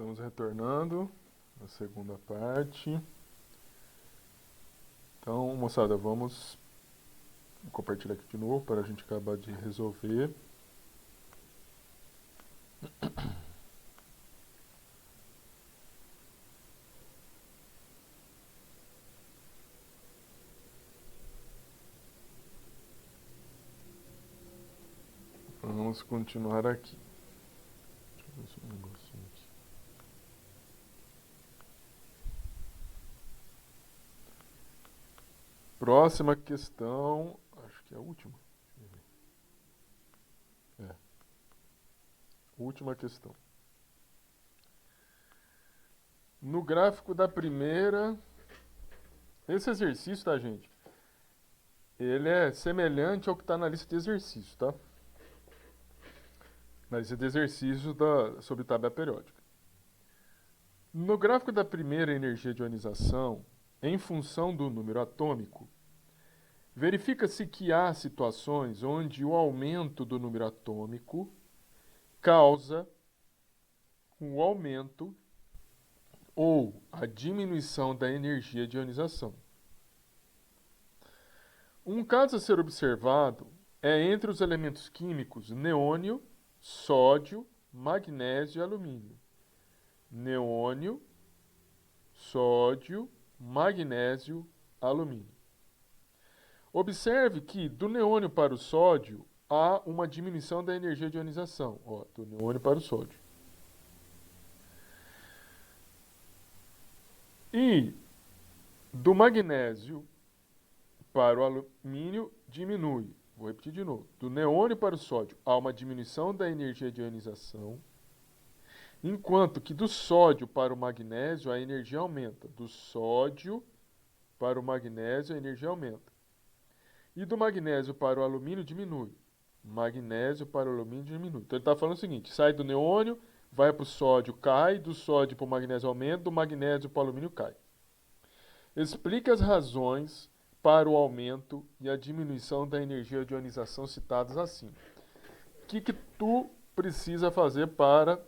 Estamos retornando à segunda parte. Então, moçada, vamos compartilhar aqui de novo para a gente acabar de resolver. Vamos continuar aqui. Deixa eu ver se um negocinho aqui. Próxima questão. Acho que é a última. Última questão. No gráfico da primeira. Esse exercício, tá, gente? Ele é semelhante ao que está na lista de exercícios, tá? Na lista de exercícios sobre tabela periódica. No gráfico da primeira energia de ionização, em função do número atômico, verifica-se que há situações onde o aumento do número atômico causa o aumento ou a diminuição da energia de ionização. Um caso a ser observado é entre os elementos químicos neônio, sódio, magnésio e alumínio. Neônio, sódio, magnésio, alumínio. Observe que do neônio para o sódio há uma diminuição da energia de ionização. Ó, do neônio para o sódio. E do magnésio para o alumínio diminui. Vou repetir de novo. Do neônio para o sódio há uma diminuição da energia de ionização, enquanto que do sódio para o magnésio a energia aumenta. Do sódio para o magnésio a energia aumenta. E do magnésio para o alumínio diminui. Magnésio para o alumínio diminui. Então ele está falando o seguinte: sai do neônio, vai para o sódio, cai, do sódio para o magnésio aumenta, do magnésio para o alumínio cai. Explique as razões para o aumento e a diminuição da energia de ionização citadas acima. O que tu precisa fazer para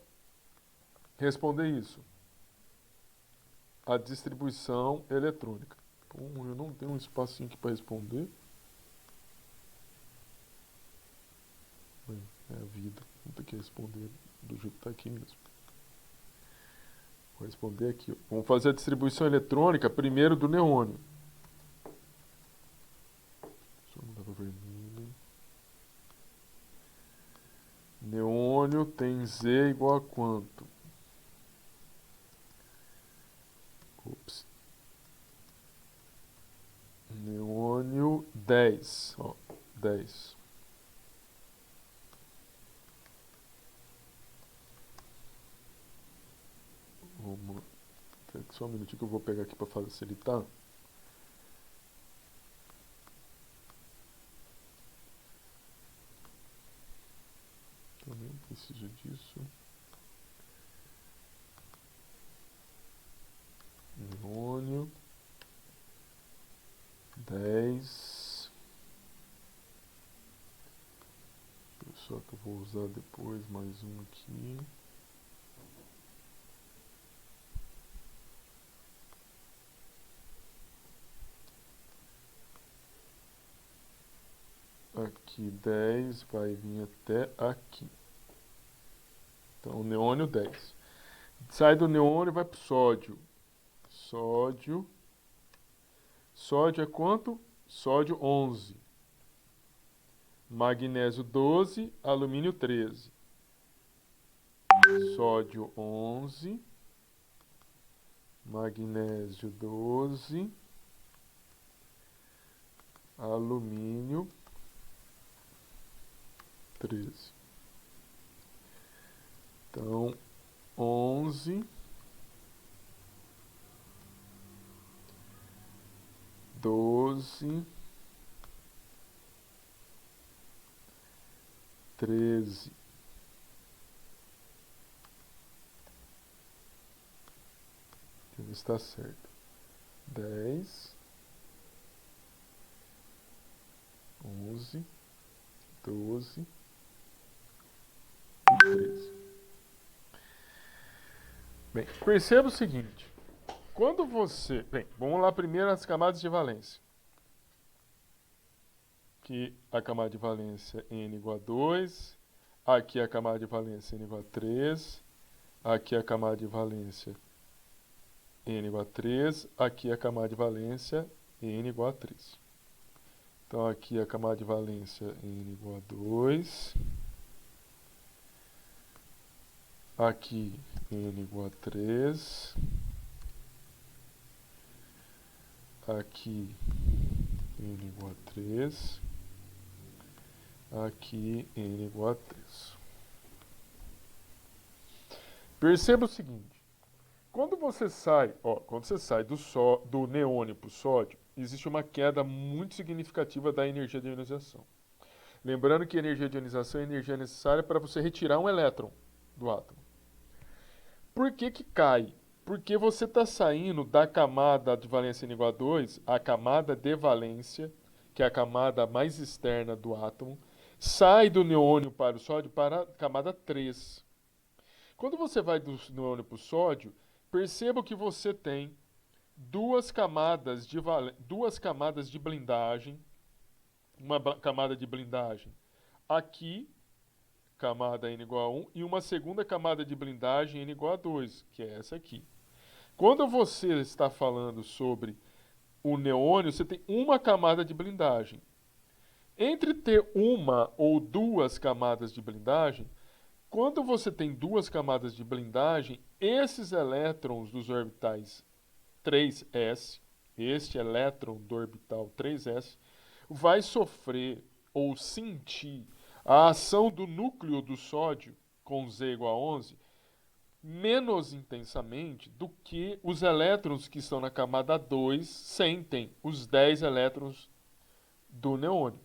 responder isso? A distribuição eletrônica. Bom, eu não tenho um espacinho aqui para responder. É a vida. Vou ter que responder do jeito que está aqui mesmo. Vou responder aqui. Vamos fazer a distribuição eletrônica primeiro do neônio. Deixa eu mudar para vermelho. Neônio tem Z igual a quanto? Ops. Neônio 10. Ó, 10. Vamos. Só um minutinho que eu vou pegar aqui para facilitar. Também preciso disso. Neônio 10. Só que eu vou usar depois mais um aqui. Aqui 10 vai vir até aqui. Então, neônio 10. Sai do neônio e vai para o sódio. Sódio. Sódio é quanto? Sódio 11. Magnésio 12, alumínio 13. Sódio 11. Magnésio 12. Alumínio 13. Então, 11, 12, 13. Deixa eu ver se está certo. 10, 11, 12 e 13. Bem, perceba o seguinte. Quando você... Bem, vamos lá primeiro as camadas de valência. Aqui a camada de valência N igual a 2. Aqui a camada de valência N igual a 3. Aqui a camada de valência N igual a 3. Aqui a camada de valência N igual a 3. Então aqui a camada de valência N igual a 2. Aqui N igual a 3. Aqui N igual a 3. Aqui N igual a 3. Perceba o seguinte. Quando você sai do neônio para o sódio, existe uma queda muito significativa da energia de ionização. Lembrando que a energia de ionização é a energia necessária para você retirar um elétron do átomo. Por que que cai? Porque você está saindo da camada de valência N igual a 2, a camada de valência, que é a camada mais externa do átomo, sai do neônio para o sódio para a camada 3. Quando você vai do neônio para o sódio, perceba que você tem duas camadas de blindagem. Uma camada de blindagem aqui, camada N igual a 1, e uma segunda camada de blindagem N igual a 2, que é essa aqui. Quando você está falando sobre o neônio, você tem uma camada de blindagem. Entre ter uma ou duas camadas de blindagem, quando você tem duas camadas de blindagem, esses elétrons dos orbitais 3s, este elétron do orbital 3s, vai sofrer ou sentir a ação do núcleo do sódio, com Z igual a 11, menos intensamente do que os elétrons que estão na camada 2 sentem os 10 elétrons do neônio.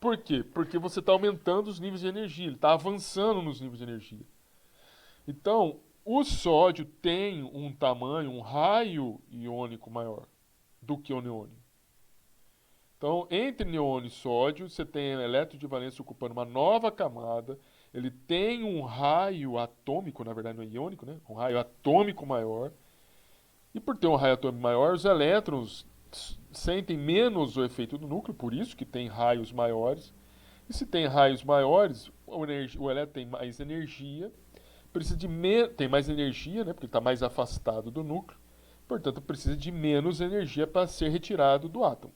Por quê? Porque você está aumentando os níveis de energia, ele está avançando nos níveis de energia. Então, o sódio tem um tamanho, um raio iônico maior do que o neônio. Então, entre neônio e sódio, você tem elétron de valência ocupando uma nova camada. Ele tem um raio atômico, na verdade não é iônico, né? Um raio atômico maior. E por ter um raio atômico maior, os elétrons sentem menos o efeito do núcleo, por isso que tem raios maiores. E se tem raios maiores, o elétron tem mais energia, tem mais energia, né? Porque está mais afastado do núcleo. Portanto, precisa de menos energia para ser retirado do átomo.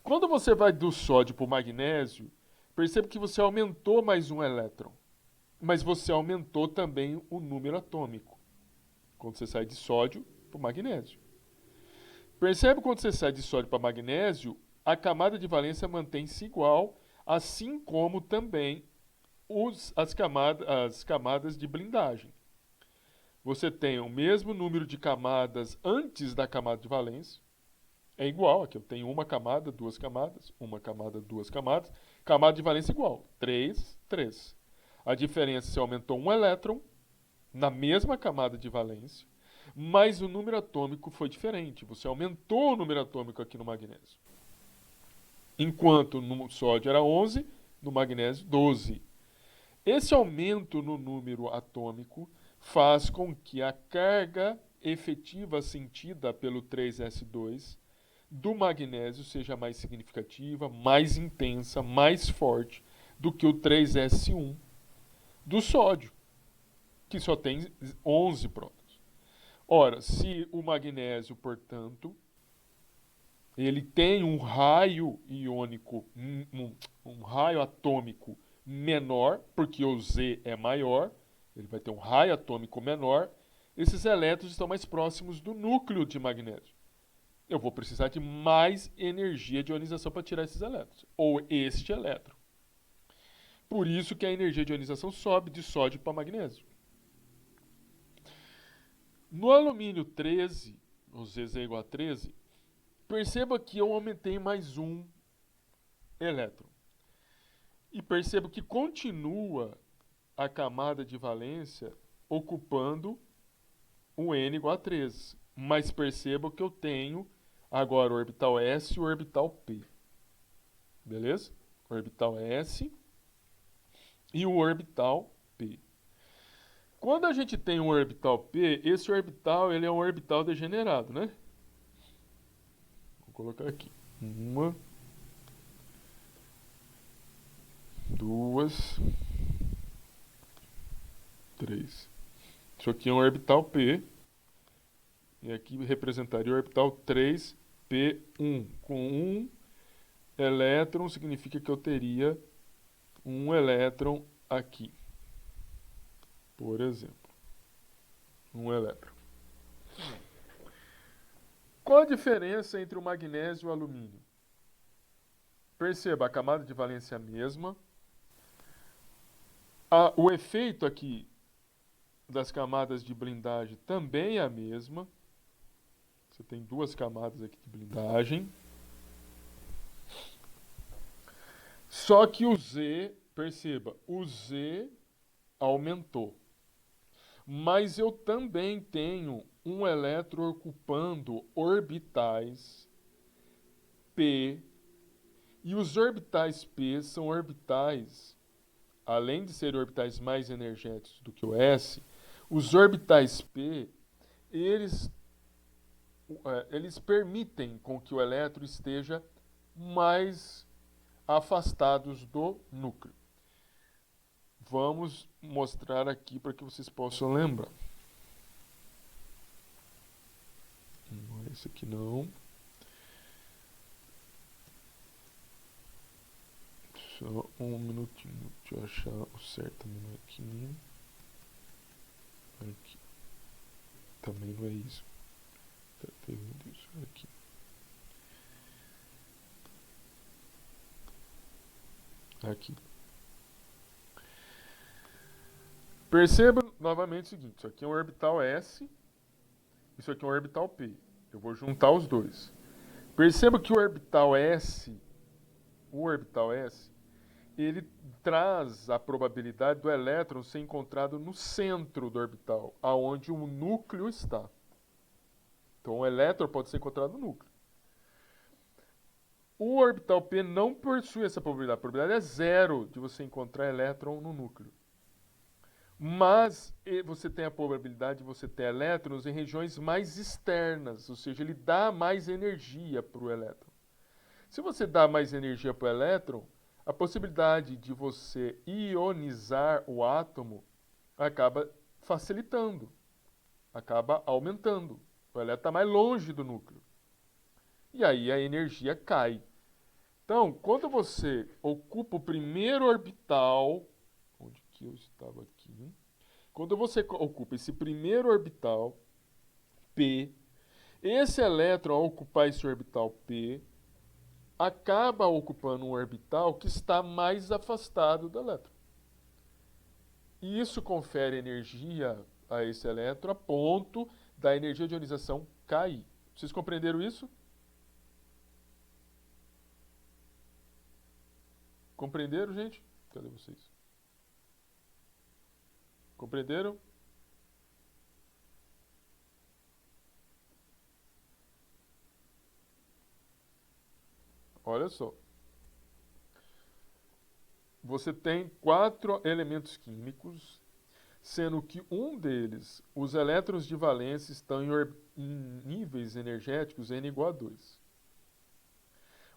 Quando você vai do sódio para o magnésio, percebe que você aumentou mais um elétron, mas você aumentou também o número atômico. Quando você sai de sódio para o magnésio. Percebe quando você sai de sódio para magnésio, a camada de valência mantém-se igual, assim como também as camadas de blindagem. Você tem o mesmo número de camadas antes da camada de valência. É igual, aqui eu tenho uma camada, duas camadas, uma camada, duas camadas. Camada de valência igual, 3, 3. A diferença é se aumentou um elétron na mesma camada de valência, mas o número atômico foi diferente. Você aumentou o número atômico aqui no magnésio. Enquanto no sódio era 11, no magnésio 12. Esse aumento no número atômico faz com que a carga efetiva sentida pelo 3s2 do magnésio seja mais significativa, mais intensa, mais forte do que o 3s1 do sódio, que só tem 11 prótons. Ora, se o magnésio, portanto, ele tem um raio iônico, um raio atômico menor, porque o Z é maior, ele vai ter um raio atômico menor, esses elétrons estão mais próximos do núcleo de magnésio. Eu vou precisar de mais energia de ionização para tirar esses elétrons, ou este elétron. Por isso que a energia de ionização sobe de sódio para magnésio. No alumínio 13, o Zz é igual a 13, perceba que eu aumentei mais um elétron. E percebo que continua a camada de valência ocupando o N igual a 13. Mas perceba que eu tenho agora o orbital S e o orbital P. Beleza? O orbital S e o orbital P. Quando a gente tem um orbital P, esse orbital ele é um orbital degenerado, né? Vou colocar aqui. Uma, duas, três. Isso aqui é um orbital P. E aqui representaria o orbital 3p1. Com um elétron significa que eu teria um elétron aqui. Por exemplo. Um elétron. Qual a diferença entre o magnésio e o alumínio? Perceba, a camada de valência é a mesma. O efeito aqui das camadas de blindagem também é a mesma. Você tem duas camadas aqui de blindagem. Só que o Z, perceba, o Z aumentou. Mas eu também tenho um elétron ocupando orbitais P. E os orbitais P são orbitais, além de serem orbitais mais energéticos do que o S, os orbitais P, eles permitem com que o elétron esteja mais afastados do núcleo. Vamos mostrar aqui para que vocês possam lembrar. Esse aqui não. Só um minutinho. Deixa eu achar o certo aqui. Aqui. Também não é isso. Tá vendo isso aqui. Aqui. Perceba novamente o seguinte, isso aqui é um orbital S, isso aqui é um orbital P. Eu vou juntar os dois. Perceba que o orbital S, ele traz a probabilidade do elétron ser encontrado no centro do orbital, aonde o núcleo está. Então o elétron pode ser encontrado no núcleo. O orbital P não possui essa probabilidade. A probabilidade é zero de você encontrar elétron no núcleo. Mas você tem a probabilidade de você ter elétrons em regiões mais externas, ou seja, ele dá mais energia para o elétron. Se você dá mais energia para o elétron, a possibilidade de você ionizar o átomo acaba facilitando, acaba aumentando. O elétron está mais longe do núcleo. E aí a energia cai. Então, quando você ocupa o primeiro orbital, onde que eu estava aqui? Quando você ocupa esse primeiro orbital, P, esse elétron, ao ocupar esse orbital P, acaba ocupando um orbital que está mais afastado do elétron. E isso confere energia a esse elétron a ponto da energia de ionização cair. Vocês compreenderam isso? Compreenderam, gente? Cadê vocês? Compreenderam? Olha só. Você tem 4 elementos químicos, sendo que um deles, os elétrons de valência, estão em níveis energéticos N igual a 2.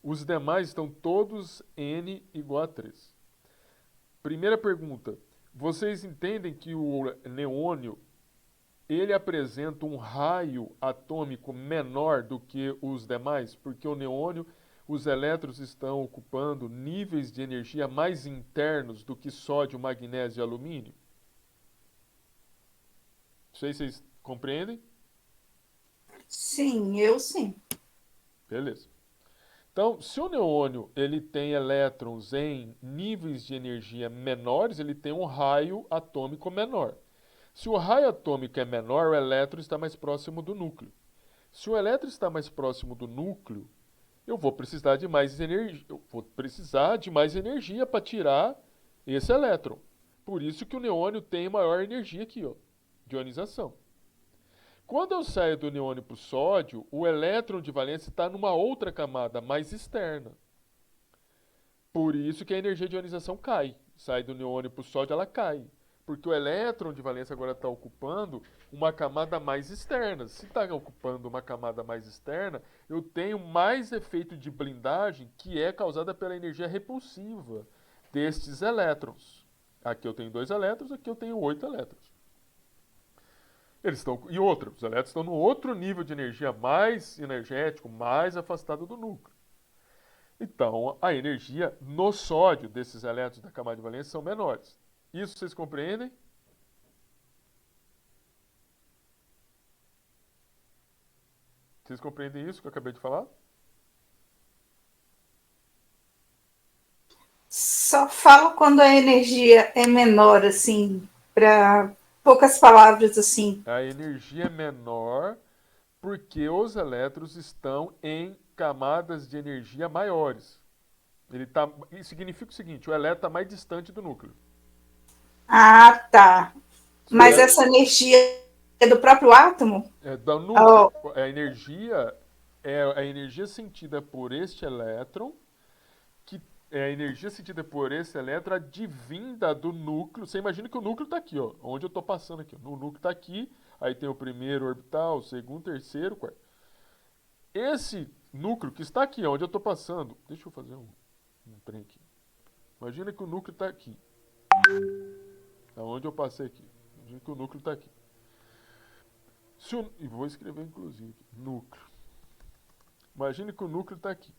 Os demais estão todos N igual a 3. Primeira pergunta. Vocês entendem que o neônio ele apresenta um raio atômico menor do que os demais? Porque o neônio, os elétrons estão ocupando níveis de energia mais internos do que sódio, magnésio e alumínio? Não sei se vocês compreendem? Sim, eu sim. Beleza. Então, se o neônio ele tem elétrons em níveis de energia menores, ele tem um raio atômico menor. Se o raio atômico é menor, o elétron está mais próximo do núcleo. Se o elétron está mais próximo do núcleo, eu vou precisar de mais energia para tirar esse elétron. Por isso que o neônio tem maior energia aqui, ó, de ionização. Quando eu saio do neônio para o sódio, o elétron de valência está numa outra camada, mais externa. Por isso que a energia de ionização cai. Sai do neônio para o sódio, ela cai. Porque o elétron de valência agora está ocupando uma camada mais externa. Se está ocupando uma camada mais externa, eu tenho mais efeito de blindagem que é causada pela energia repulsiva destes elétrons. Aqui eu tenho 2 elétrons, aqui eu tenho 8 elétrons. Eles estão, e outra, os elétrons estão no outro nível de energia mais energético, mais afastado do núcleo. Então, a energia no sódio desses elétrons da camada de valência são menores. Isso vocês compreendem? Vocês compreendem isso que eu acabei de falar? Só falo quando a energia é menor, assim, para poucas palavras, assim. A energia é menor porque os elétrons estão em camadas de energia maiores. Isso significa o seguinte, o elétron está mais distante do núcleo. Ah, tá. Se o Mas elétron essa energia é do próprio átomo? é do núcleo, Oh, a energia é a energia sentida por este elétron, que é a energia sentida por esse elétron advinda do núcleo. Você imagina que o núcleo está aqui, ó, onde eu estou passando aqui. O núcleo está aqui, aí tem o primeiro orbital, o segundo, terceiro, quarto. Esse núcleo que está aqui, onde eu estou passando, deixa eu fazer um trem aqui. Imagina que o núcleo está aqui, aonde eu passei aqui. Imagina que o núcleo está aqui. E vou escrever inclusive, núcleo. Imagine que o núcleo está aqui.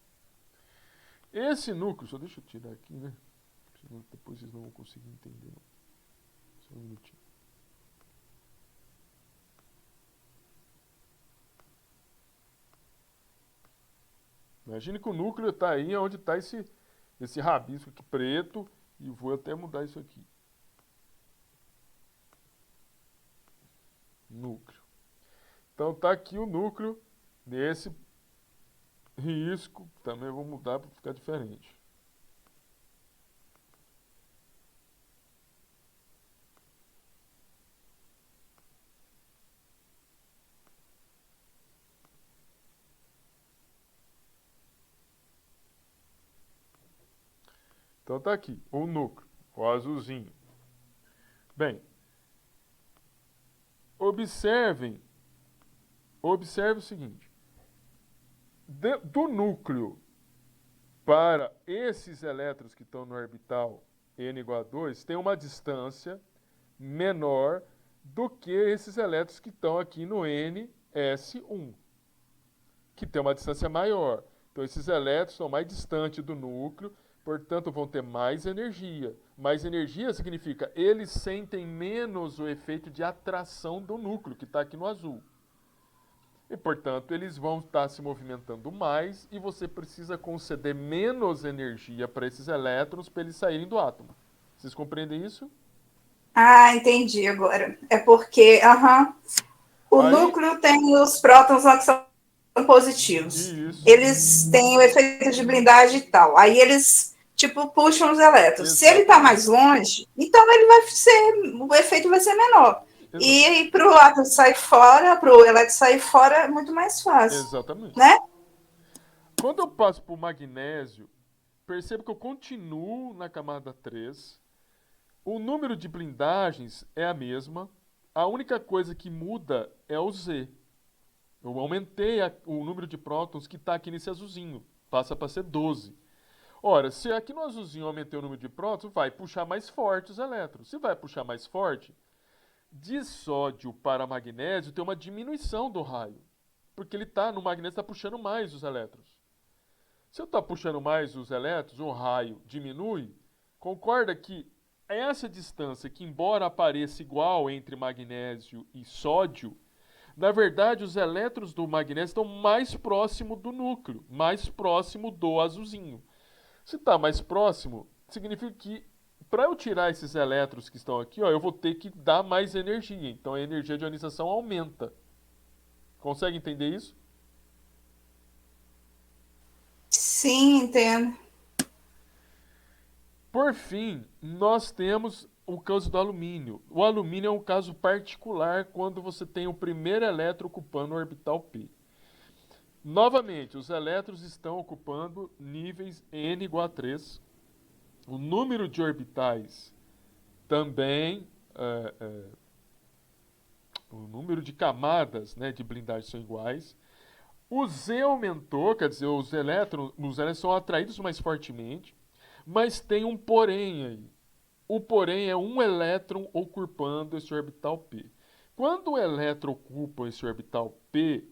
Esse núcleo, só deixa eu tirar aqui, né? Senão depois vocês não vão conseguir entender. Não. Só um minutinho. Imagine que o núcleo está aí onde está esse rabisco aqui preto. E vou até mudar isso aqui. Núcleo. Então está aqui o núcleo nesse risco. Também vou mudar para ficar diferente. Então tá aqui, o núcleo, o azulzinho. Bem, observe o seguinte. Do núcleo para esses elétrons que estão no orbital n igual a 2, tem uma distância menor do que esses elétrons que estão aqui no NS1, que tem uma distância maior. Então, esses elétrons são mais distantes do núcleo, portanto, vão ter mais energia. Mais energia significa eles sentem menos o efeito de atração do núcleo, que está aqui no azul. E, portanto, eles vão estar se movimentando mais e você precisa conceder menos energia para esses elétrons para eles saírem do átomo. Vocês compreendem isso? ah, entendi agora. É porque, o Aí, núcleo tem os prótons lá que são positivos. isso, Eles têm o efeito de blindagem e tal. Aí eles, tipo, puxam os elétrons. Se ele está mais exatamente. longe, então ele vai ser, o efeito vai ser menor. Exatamente. E para o átomo sair fora, para o elétron sair fora, é muito mais fácil, Exatamente. né? Quando eu passo para o magnésio, percebo que eu continuo na camada 3. O número de blindagens é a mesma. A única coisa que muda é o Z. Eu aumentei o número de prótons que está aqui nesse azulzinho. Passa para ser 12. Ora, se aqui no azulzinho eu aumentei o número de prótons, vai puxar mais forte os elétrons. Se vai puxar mais forte, de sódio para magnésio tem uma diminuição do raio. Porque ele tá no magnésio está puxando mais os elétrons. Se eu estou puxando mais os elétrons, o raio diminui. Concorda que essa distância, que embora apareça igual entre magnésio e sódio, na verdade os elétrons do magnésio estão mais próximo do núcleo, mais próximo do azulzinho. Se está mais próximo, significa que para eu tirar esses elétrons que estão aqui, ó, eu vou ter que dar mais energia. Então a energia de ionização aumenta. Consegue entender isso? Sim, entendo. Por fim, nós temos o caso do alumínio. O alumínio é um caso particular quando você tem o primeiro elétron ocupando o orbital P. Novamente, os elétrons estão ocupando níveis n igual a 3. O número de orbitais também é, é, o número de camadas, né, de blindagem são iguais. O Z aumentou, quer dizer, os elétrons são atraídos mais fortemente, mas tem um porém aí. O porém é um elétron ocupando esse orbital P. Quando o elétron ocupa esse orbital P,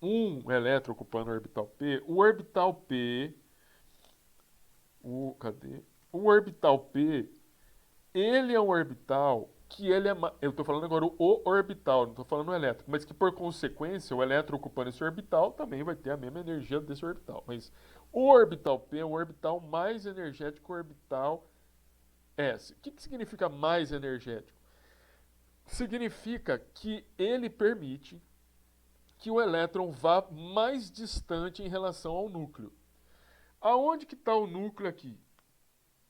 um elétron ocupando o orbital P, o orbital P, cadê? O orbital P, ele é um orbital que ele é, eu estou falando agora o orbital, não estou falando o elétron, mas que por consequência o elétron ocupando esse orbital também vai ter a mesma energia desse orbital. Mas o orbital P é o orbital mais energético que o orbital S. O que significa mais energético? Significa que ele permite que o elétron vá mais distante em relação ao núcleo. Aonde que está o núcleo aqui?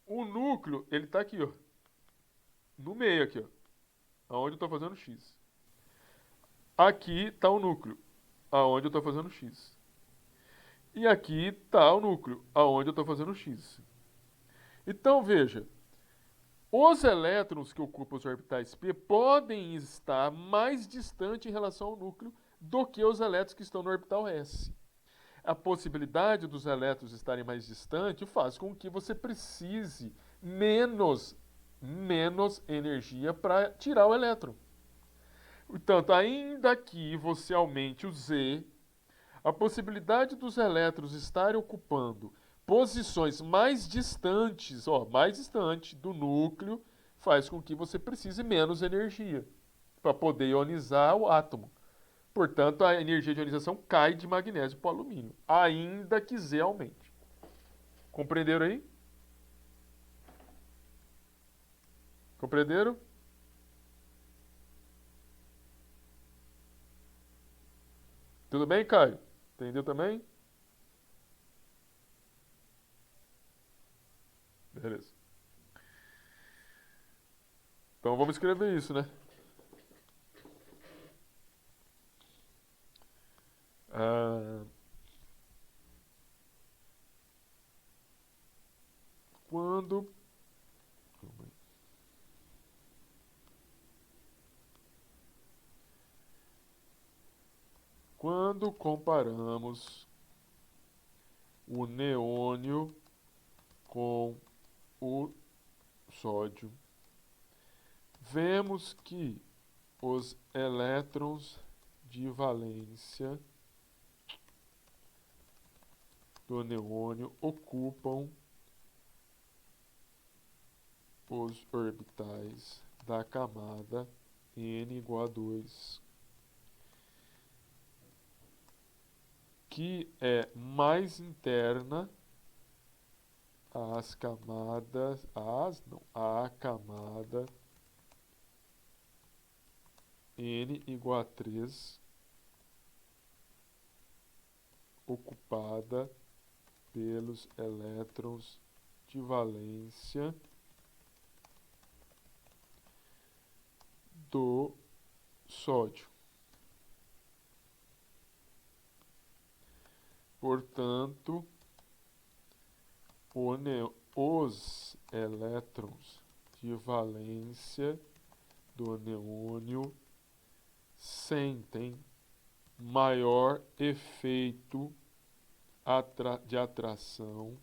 O núcleo, ele está aqui, ó. No meio aqui, ó. Aonde eu estou fazendo X. Aqui está o núcleo, aonde eu estou fazendo X. E aqui está o núcleo, aonde eu estou fazendo X. Então, veja, os elétrons que ocupam os orbitais P podem estar mais distante em relação ao núcleo do que os elétrons que estão no orbital S. A possibilidade dos elétrons estarem mais distantes faz com que você precise menos energia para tirar o elétron. Portanto, ainda que você aumente o Z, a possibilidade dos elétrons estarem ocupando posições mais distantes do núcleo, faz com que você precise menos energia para poder ionizar o átomo. Portanto, a energia de ionização cai de magnésio para alumínio, ainda que Z aumente. Compreenderam aí? Compreenderam? Tudo bem, Caio? Entendeu também? Beleza. Então vamos escrever isso, né? Ah, quando quando comparamos o neônio com o sódio, vemos que os elétrons de valência do neônio ocupam os orbitais da camada N igual a 2, que é mais interna às camadas, à camada N igual a 3, ocupada pelos elétrons de valência do sódio. Portanto, os elétrons de valência do neônio sentem maior efeito de atração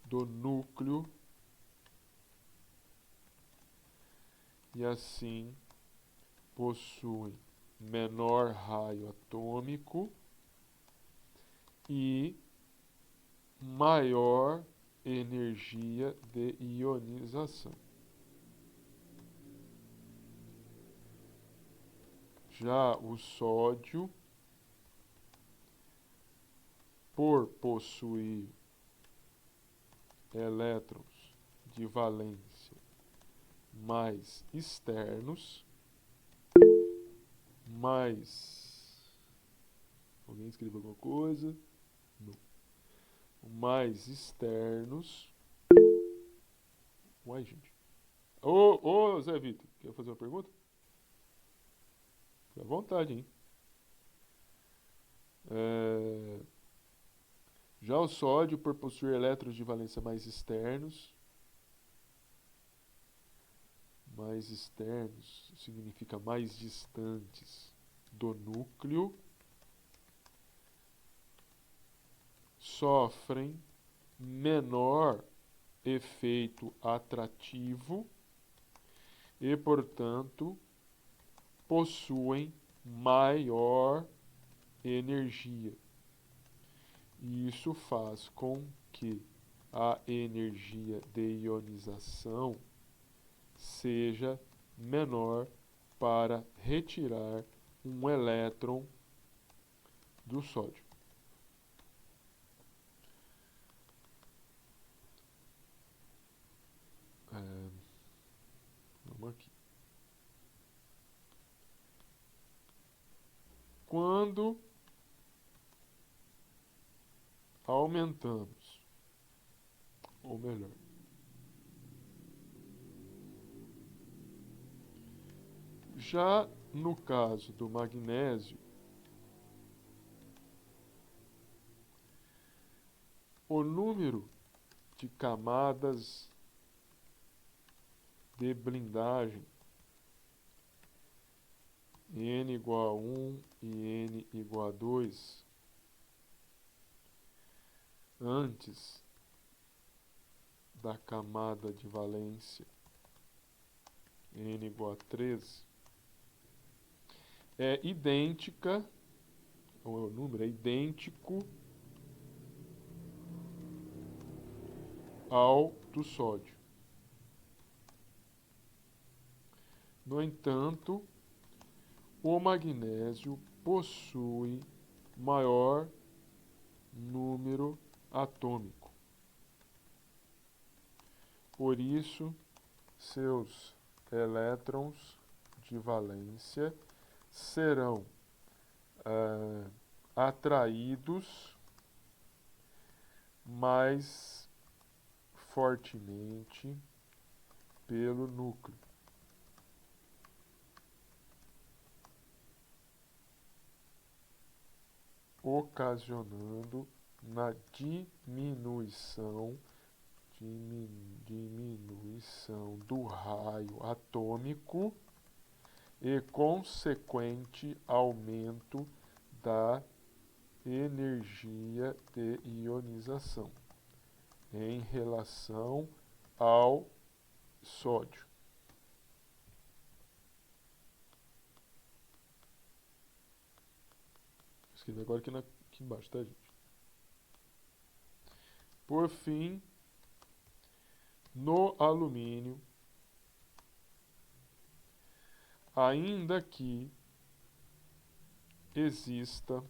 do núcleo e assim possuem menor raio atômico e maior energia de ionização. Já o sódio, por possuir elétrons de valência mais externos, alguém escreveu alguma coisa? Não. Mais externos. Uai, gente. Ô, Zé Vitor, quer fazer uma pergunta? Fique à vontade, hein? Já o sódio, por possuir elétrons de valência mais externos, mais externos, significa mais distantes do núcleo, sofrem menor efeito atrativo e, portanto, possuem maior energia. Isso faz com que a energia de ionização seja menor para retirar um elétron do sódio. Vamos aqui. Quando aumentamos, ou melhor, já no caso do magnésio, o número de camadas de blindagem N igual a 1 e N igual a 2 antes da camada de valência N igual a 13 é idêntica, ou o número é idêntico ao do sódio. No entanto, o magnésio possui maior número atômico. Por isso, seus elétrons de valência serão atraídos mais fortemente pelo núcleo. Ocasionando na diminuição do raio atômico e consequente aumento da energia de ionização em relação ao sódio. Vou escrever agora aqui embaixo, tá, gente? Por fim, no alumínio, ainda que exista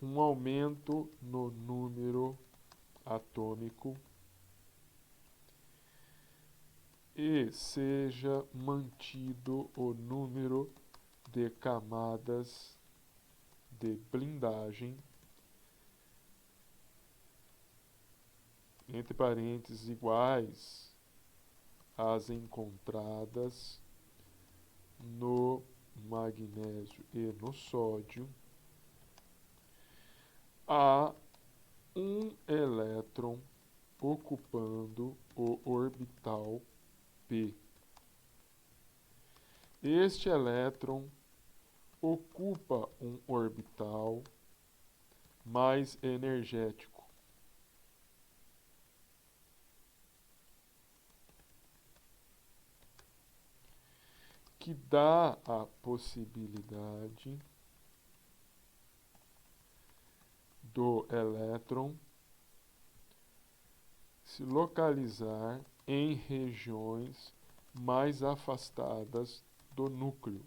um aumento no número atômico e seja mantido o número de camadas de blindagem, entre parênteses, iguais às encontradas no magnésio e no sódio, há um elétron ocupando o orbital P. Este elétron ocupa um orbital mais energético, que dá a possibilidade do elétron se localizar em regiões mais afastadas do núcleo,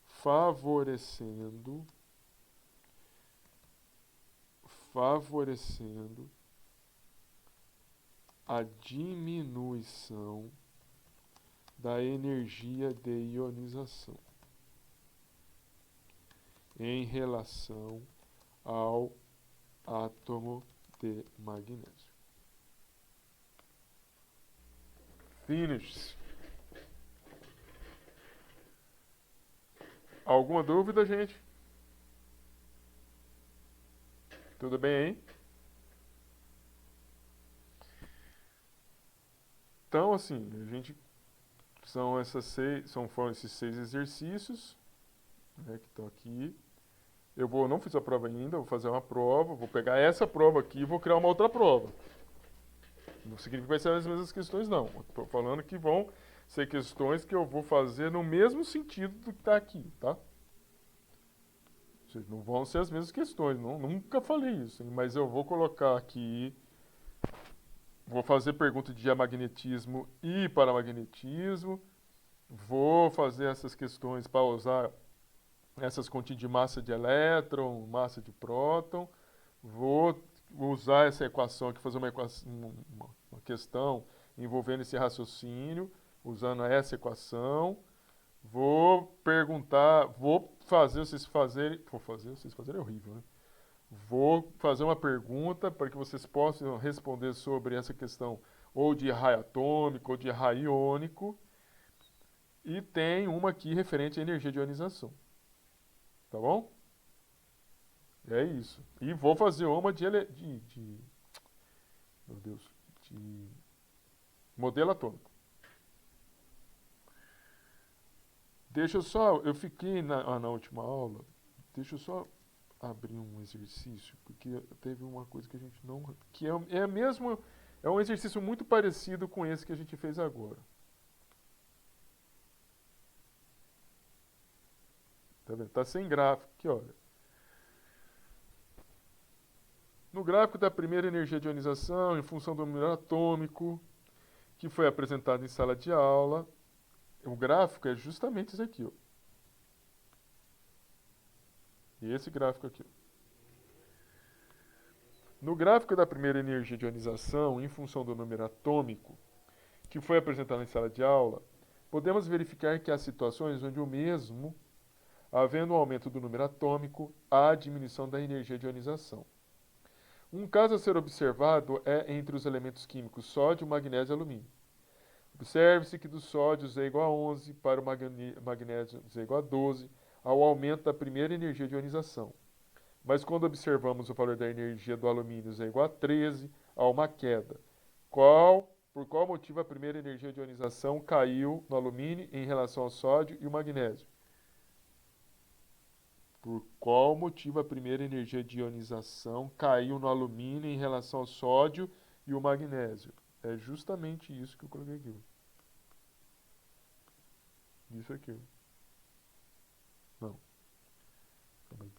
favorecendo a diminuição da energia de ionização em relação ao átomo de magnésio. Finish. Alguma dúvida, gente? Tudo bem, hein? Então, assim, foram esses 6 exercícios, né, que estão aqui. Não fiz a prova ainda, vou fazer uma prova, vou pegar essa prova aqui e vou criar uma outra prova. Não significa que vai ser as mesmas questões, não. Estou falando que vão ser questões que eu vou fazer no mesmo sentido do que está aqui, tá? Ou seja, não vão ser as mesmas questões, nunca falei isso, hein? Mas eu vou colocar aqui, vou fazer pergunta de diamagnetismo e paramagnetismo, vou fazer essas questões para usar essas continhas de massa de elétron, massa de próton, vou usar essa equação aqui, fazer uma questão envolvendo esse raciocínio, usando essa equação. Vou perguntar, vocês fazerem é horrível, né? Vou fazer uma pergunta para que vocês possam responder sobre essa questão ou de raio atômico ou de raio iônico. E tem uma aqui referente à energia de ionização. Tá bom? É isso. E vou fazer uma meu Deus, de modelo atômico. Eu fiquei na última aula, deixa eu só abrir um exercício, porque teve uma coisa que a gente não, que é um exercício muito parecido com esse que a gente fez agora. Tá vendo? Tá sem gráfico aqui, olha. No gráfico da primeira energia de ionização, em função do número atômico, que foi apresentado em sala de aula, o gráfico é justamente esse aqui, ó. E esse gráfico aqui. No gráfico da primeira energia de ionização, em função do número atômico, que foi apresentado em sala de aula, podemos verificar que há situações onde o mesmo, havendo um aumento do número atômico, há diminuição da energia de ionização. Um caso a ser observado é entre os elementos químicos sódio, magnésio e alumínio. Observe-se que do sódio Z igual a 11 para o magnésio Z igual a 12, ao aumento da primeira energia de ionização. Mas quando observamos o valor da energia do alumínio Z igual a 13, há uma queda. Por qual motivo a primeira energia de ionização caiu no alumínio em relação ao sódio e o magnésio? Por qual motivo a primeira energia de ionização caiu no alumínio em relação ao sódio e o magnésio? É justamente isso que eu coloquei aqui. Isso aqui. Não. Calma aí.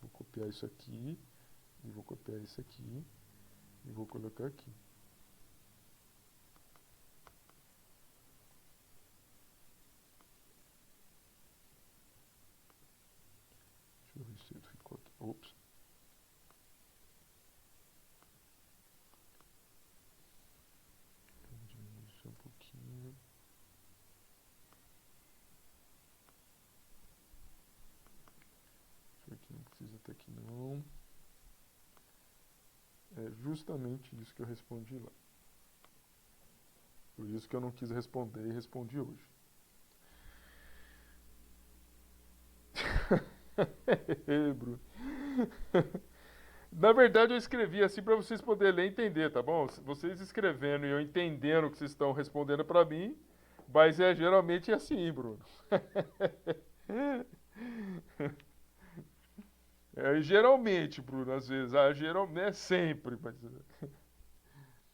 Vou copiar isso aqui. E vou copiar isso aqui. E vou colocar aqui. Deixa eu ver se ele ficou aqui. Ops. Vou diminuir isso um pouquinho. Isso aqui não precisa estar aqui não. É justamente isso que eu respondi lá. Por isso que eu não quis responder e respondi hoje. Bruno. Na verdade, eu escrevi assim para vocês poderem ler e entender, tá bom? Vocês escrevendo e eu entendendo o que vocês estão respondendo para mim, mas geralmente é assim, Bruno. Geralmente, Bruno, às vezes, geralmente é sempre. Mas...